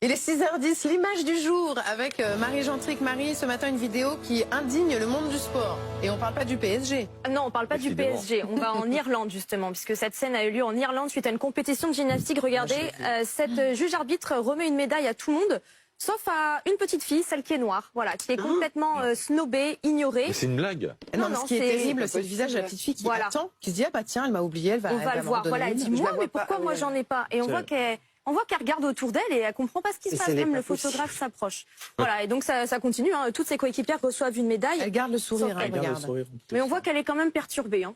Il est 6h10, l'image du jour avec Marie Gentric. Marie, ce matin, une vidéo qui indigne le monde du sport. Et on ne parle pas du PSG. Non, on ne parle pas du PSG. On va en Irlande, justement, puisque cette scène a eu lieu en Irlande suite à une compétition de gymnastique. Regardez, cette juge-arbitre remet une médaille à tout le monde, sauf à une petite fille, celle qui est noire, voilà, qui est complètement snobée, ignorée. C'est une blague. Non, ce qui est terrible, c'est le visage de la petite fille qui attend, qui se dit, ah bah tiens, elle m'a oublié, elle va le voir. Voilà, elle dit, moi, mais pourquoi moi j'en ai pas? Et on voit qu'elle regarde autour d'elle et elle comprend pas ce qui se passe, même le photographe s'approche. Voilà, et donc ça continue, hein. Toutes ses coéquipières reçoivent une médaille. Elle garde le sourire, elle regarde. Mais on voit qu'elle est quand même perturbée, hein.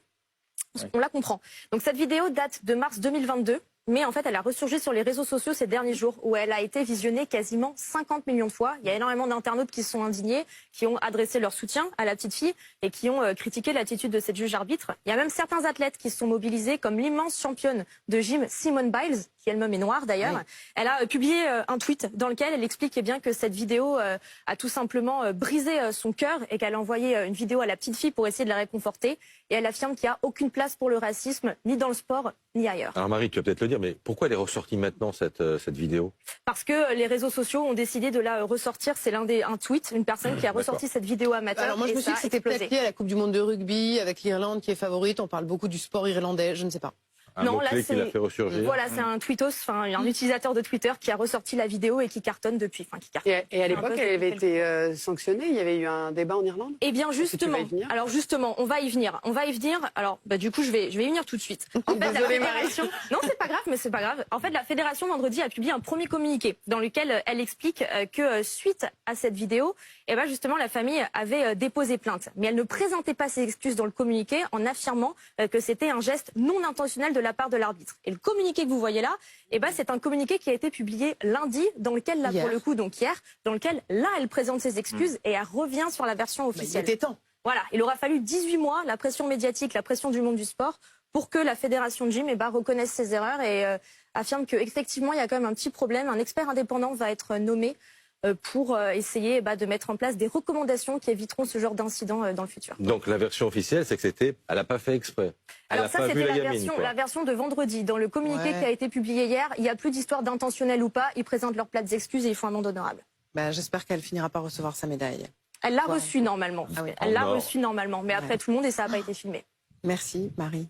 On la comprend. Donc cette vidéo date de mars 2022, mais en fait elle a ressurgi sur les réseaux sociaux ces derniers jours, où elle a été visionnée quasiment 50 millions de fois. Il y a énormément d'internautes qui sont indignés, qui ont adressé leur soutien à la petite fille et qui ont critiqué l'attitude de cette juge-arbitre. Il y a même certains athlètes qui se sont mobilisés, comme l'immense championne de gym Simone Biles, qui elle-même est noire d'ailleurs. Oui. Elle a publié un tweet dans lequel elle explique bien que cette vidéo a tout simplement brisé son cœur et qu'elle a envoyé une vidéo à la petite fille pour essayer de la réconforter. Et elle affirme qu'il n'y a aucune place pour le racisme, ni dans le sport, ni ailleurs. Alors Marie, tu vas peut-être le dire, mais pourquoi elle est ressortie maintenant, cette vidéo? Parce que les réseaux sociaux ont décidé de la ressortir. C'est un tweet, une personne qui a ressorti cette vidéo amateur. Alors moi je me suis dit que c'était peut-être lié à la Coupe du Monde de rugby, avec l'Irlande qui est favorite. On parle beaucoup du sport irlandais, je ne sais pas. Non, là, qui l'a fait ressurgir. Voilà, c'est un tweetos, un utilisateur de Twitter qui a ressorti la vidéo et qui cartonne depuis. Et à l'époque, elle avait été sanctionnée. Il y y a eu un débat en Irlande. Eh bien, justement. Alors, justement, on va y venir. Alors, du coup, je vais y venir tout de suite. En fait, Désolée, Marie. Non, c'est pas grave, mais c'est pas grave. En fait, la fédération vendredi a publié un premier communiqué dans lequel elle explique que suite à cette vidéo, justement, la famille avait déposé plainte, mais elle ne présentait pas ses excuses dans le communiqué en affirmant que c'était un geste non intentionnel de la part de l'arbitre. Et le communiqué que vous voyez là, c'est un communiqué qui a été publié lundi, dans lequel, là, pour le coup, donc hier, dans lequel, là, elle présente ses excuses et elle revient sur la version officielle. Il était temps. Voilà, il aura fallu 18 mois, la pression médiatique, la pression du monde du sport, pour que la fédération de gym reconnaisse ses erreurs et affirme qu'effectivement, il y a quand même un petit problème. Un expert indépendant va être nommé pour essayer de mettre en place des recommandations qui éviteront ce genre d'incident dans le futur. Donc la version officielle, c'est que elle n'a pas fait exprès. Alors ça, c'était la version de vendredi. Dans le communiqué qui a été publié hier, il n'y a plus d'histoire d'intentionnel ou pas. Ils présentent leurs plates excuses et ils font un monde honorable. J'espère qu'elle finira par recevoir sa médaille. Elle l'a reçue normalement. Ah oui. Elle l'a reçue normalement. Mais après tout le monde et ça n'a pas été filmé. Merci Marie.